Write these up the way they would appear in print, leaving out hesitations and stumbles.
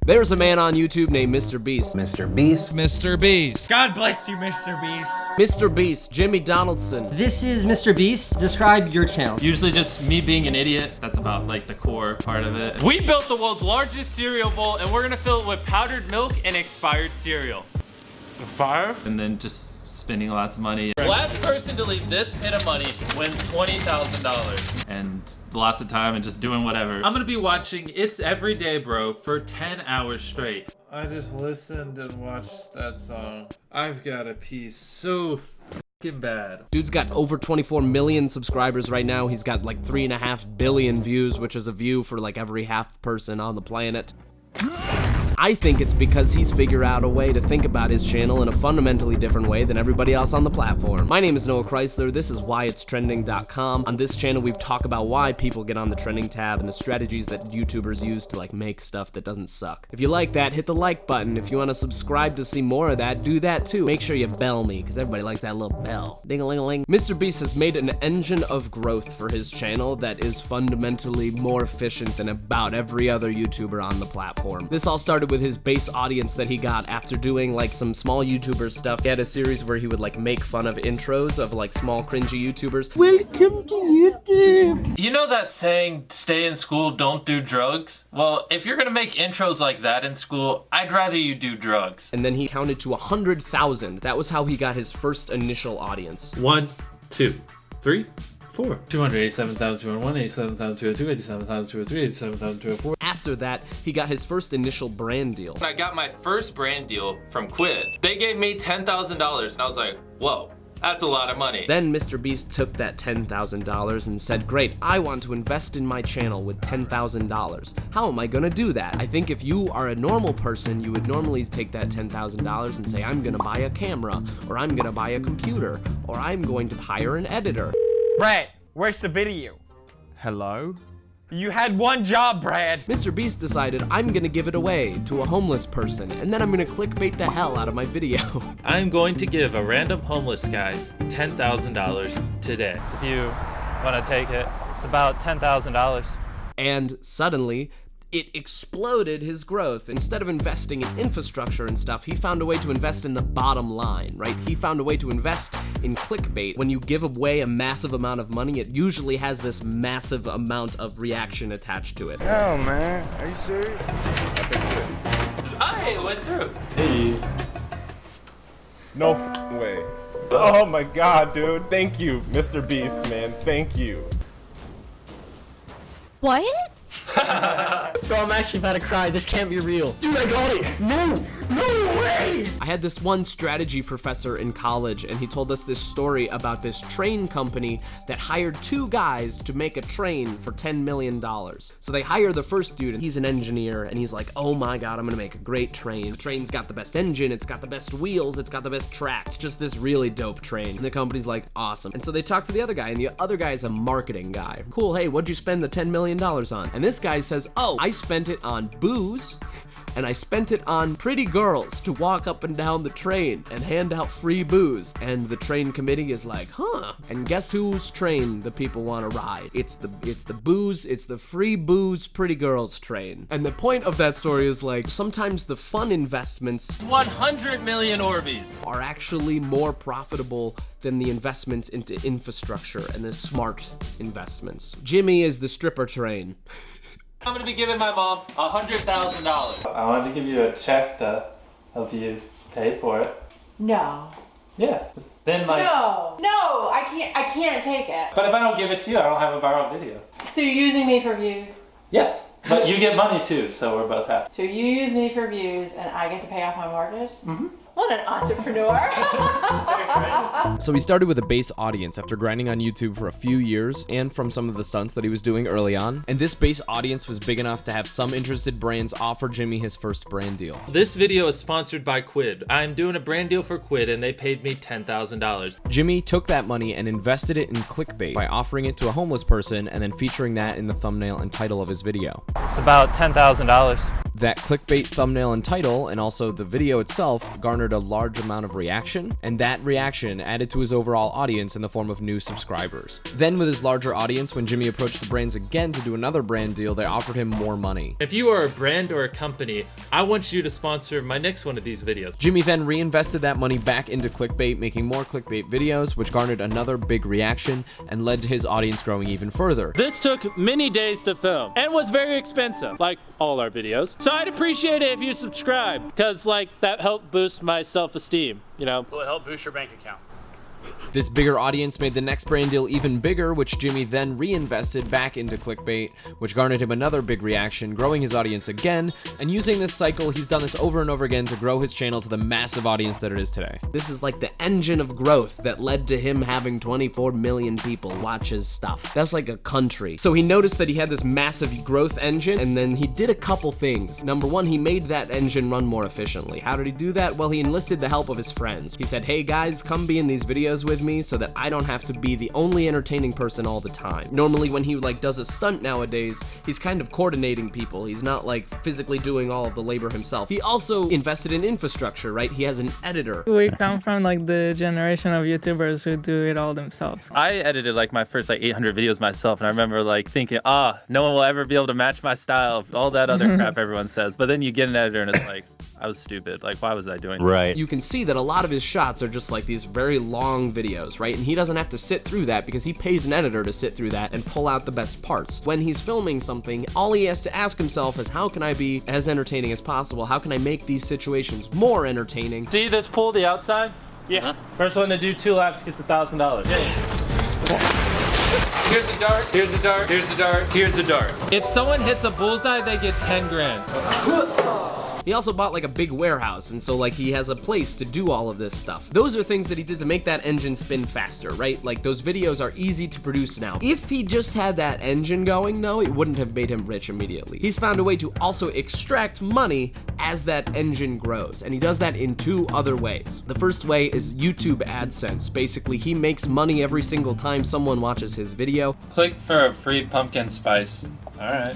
There's a man on YouTube named MrBeast. MrBeast. God bless you, MrBeast. MrBeast, Jimmy Donaldson. This is MrBeast. Describe your channel. Usually just me being an idiot. That's about like the core part of it. We built the world's largest cereal bowl and we're gonna fill it with powdered milk and expired cereal. Expired? And then just spending lots of money. Last person to leave this pit of money wins $20,000. And lots of time and just doing whatever. I'm gonna be watching It's Everyday Bro for 10 hours straight. I just listened and watched that song. I've got a pee so fucking bad. Dude's got over 24 million subscribers right now. He's got like 3.5 billion views, which is a view for like every half person on the planet. I think it's because he's figured out a way to think about his channel in a fundamentally different way than everybody else on the platform. My name is Noah Chrysler, this is whyitstrending.com. On this channel we've talked about why people get on the trending tab and the strategies that YouTubers use to like make stuff that doesn't suck. If you like that, hit the like button. If you want to subscribe to see more of that, do that too. Make sure you bell me, because everybody likes that little bell. Ding-a-ling-a-ling. MrBeast has made an engine of growth for his channel that is fundamentally more efficient than about every other YouTuber on the platform. This all started with his base audience that he got after doing like some small YouTuber stuff. He had a series where he would like make fun of intros of like small cringy YouTubers. Welcome to YouTube. You know that saying, stay in school, don't do drugs? Well, if you're gonna make intros like that in school, I'd rather you do drugs. And then he counted to 100,000. That was how he got his first initial audience. 1, 2, 3, 4. 287,201, 87,202, 87,203, 87,204. After that, he got his first initial brand deal. I got my first brand deal from Quid. They gave me $10,000 and I was like, whoa, that's a lot of money. Then MrBeast took that $10,000 and said, great, I want to invest in my channel with $10,000. How am I gonna do that? I think if you are a normal person, you would normally take that $10,000 and say, I'm gonna buy a camera, or I'm gonna buy a computer, or I'm going to hire an editor. Brad, where's the video? Hello? You had one job, Brad. MrBeast decided I'm gonna give it away to a homeless person, and then I'm gonna clickbait the hell out of my video. I'm going to give a random homeless guy $10,000 today. If you want to take it, it's about $10,000. And suddenly, it exploded his growth. Instead of investing in infrastructure and stuff, he found a way to invest in the bottom line, right? He found a way to invest in clickbait. When you give away a massive amount of money, it usually has this massive amount of reaction attached to it. Oh man, are you serious? I went through. Hey. No way. Oh my god, dude. Thank you, MrBeast, man. Thank you. What? Bro, I'm actually about to cry. This can't be real. Dude, I got it. No way. I had this one strategy professor in college, and he told us this story about this train company that hired 2 guys to make a train for $10 million. So they hire the first dude, and he's an engineer, and he's like, oh my god, I'm gonna make a great train. The train's got the best engine, it's got the best wheels, it's got the best tracks, just this really dope train. And the company's like, awesome. And so they talk to the other guy, and the other guy is a marketing guy. Cool, hey, what'd you spend the $10 million on? And this guy says, oh, I spent it on booze, and I spent it on pretty girls to walk up and down the train and hand out free booze. And the train committee is like, huh? And guess whose train the people want to ride? It's the booze, it's the free booze pretty girls train. And the point of that story is like, sometimes the fun investments 100 million Orbeez are actually more profitable than the investments into infrastructure and the smart investments. Jimmy is the stripper train. I'm gonna be giving my mom $100,000. I wanted to give you a check to help you pay for it. No. Yeah. Then like. No, I can't take it. But if I don't give it to you, I don't have a viral video. So you're using me for views? Yes. But you get money too, so we're both happy. So you use me for views and I get to pay off my mortgage? Mm-hmm. What an entrepreneur. So he started with a base audience after grinding on YouTube for a few years and from some of the stunts that he was doing early on. And this base audience was big enough to have some interested brands offer Jimmy his first brand deal. This video is sponsored by Quid. I'm doing a brand deal for Quid and they paid me $10,000. Jimmy took that money and invested it in clickbait by offering it to a homeless person and then featuring that in the thumbnail and title of his video. It's about $10,000. That clickbait thumbnail and title, and also the video itself, garnered a large amount of reaction, and that reaction added to his overall audience in the form of new subscribers. Then with his larger audience, when Jimmy approached the brands again to do another brand deal, they offered him more money. If you are a brand or a company, I want you to sponsor my next one of these videos. Jimmy then reinvested that money back into clickbait, making more clickbait videos, which garnered another big reaction and led to his audience growing even further. This took many days to film and was very expensive, like all our videos. So I'd appreciate it if you subscribe, because like that helped boost my self-esteem, you know? Will it help boost your bank account? This bigger audience made the next brand deal even bigger, which Jimmy then reinvested back into clickbait, which garnered him another big reaction, growing his audience again, and using this cycle, he's done this over and over again to grow his channel to the massive audience that it is today. This is like the engine of growth that led to him having 24 million people watch his stuff. That's like a country. So he noticed that he had this massive growth engine, and then he did a couple things. Number one, he made that engine run more efficiently. How did he do that? Well, he enlisted the help of his friends. He said, hey guys, come be in these videos with me so that I don't have to be the only entertaining person all the time. Normally when he like does a stunt nowadays, he's kind of coordinating people. He's not like physically doing all of the labor himself. He also invested in infrastructure, right? He has an editor. We come from like the generation of YouTubers who do it all themselves. I edited like my first like 800 videos myself, and I remember like thinking, no one will ever be able to match my style, all that other crap everyone says. But then you get an editor and it's like, I was stupid. Like, why was I doing that? Right. You can see that a lot of his shots are just like these very long videos, right? And he doesn't have to sit through that because he pays an editor to sit through that and pull out the best parts. When he's filming something, all he has to ask himself is, how can I be as entertaining as possible? How can I make these situations more entertaining? See this pool, the outside? Yeah. First one to do 2 laps gets $1,000. Here's the dart, here's the dart, here's the dart, here's the dart. If someone hits a bullseye, they get 10 grand. He also bought like a big warehouse, and so like he has a place to do all of this stuff. Those are things that he did to make that engine spin faster, right? Like those videos are easy to produce now. If he just had that engine going though, it wouldn't have made him rich immediately. He's found a way to also extract money as that engine grows, and he does that in 2 other ways. The first way is YouTube AdSense. Basically, he makes money every single time someone watches his video. Click for a free pumpkin spice. All right.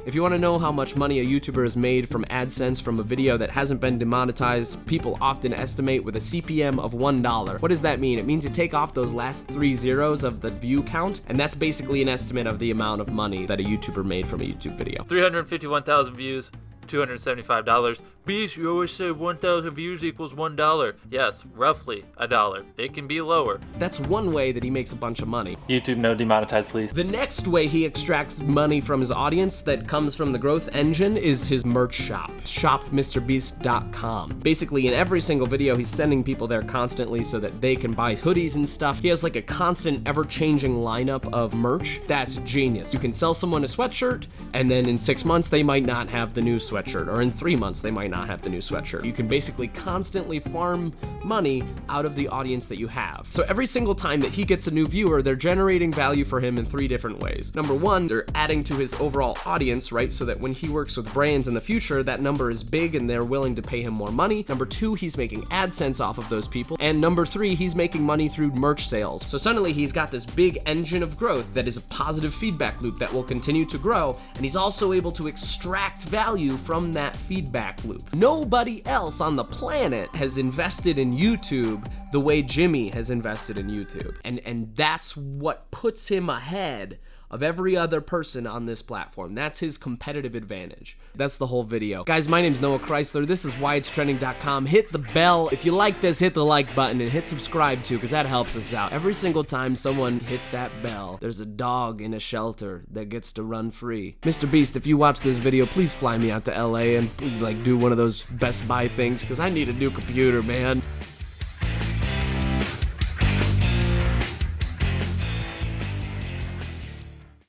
If you want to know how much money a YouTuber has made from AdSense from a video that hasn't been demonetized, people often estimate with a CPM of $1. What does that mean? It means you take off those last 3 zeros of the view count, and that's basically an estimate of the amount of money that a YouTuber made from a YouTube video. 351,000 views, $275. Beast, you always say 1,000 views equals $1. Yes, roughly $1. It can be lower. That's one way that he makes a bunch of money. YouTube, no demonetize, please. The next way he extracts money from his audience that comes from the growth engine is his merch shop, shop.MrBeast.com. Basically, in every single video, he's sending people there constantly so that they can buy hoodies and stuff. He has like a constant, ever-changing lineup of merch. That's genius. You can sell someone a sweatshirt, and then in 6 months, they might not have the new sweatshirt, or in 3 months, they might not have the new sweatshirt. You can basically constantly farm money out of the audience that you have. So every single time that he gets a new viewer, they're generating value for him in 3 different ways. Number one, they're adding to his overall audience, right? So that when he works with brands in the future, that number is big and they're willing to pay him more money. Number 2, he's making AdSense off of those people. And number 3, he's making money through merch sales. So suddenly he's got this big engine of growth that is a positive feedback loop that will continue to grow. And he's also able to extract value from that feedback loop. Nobody else on the planet has invested in YouTube the way Jimmy has invested in YouTube. And that's what puts him ahead of every other person on this platform. That's his competitive advantage. That's the whole video. Guys, my name's Noah Chrysler. This is whyitstrending.com. Hit the bell. If you like this, hit the like button and hit subscribe too, because that helps us out. Every single time someone hits that bell, there's a dog in a shelter that gets to run free. MrBeast, if you watch this video, please fly me out to LA and like do one of those Best Buy things, because I need a new computer, man.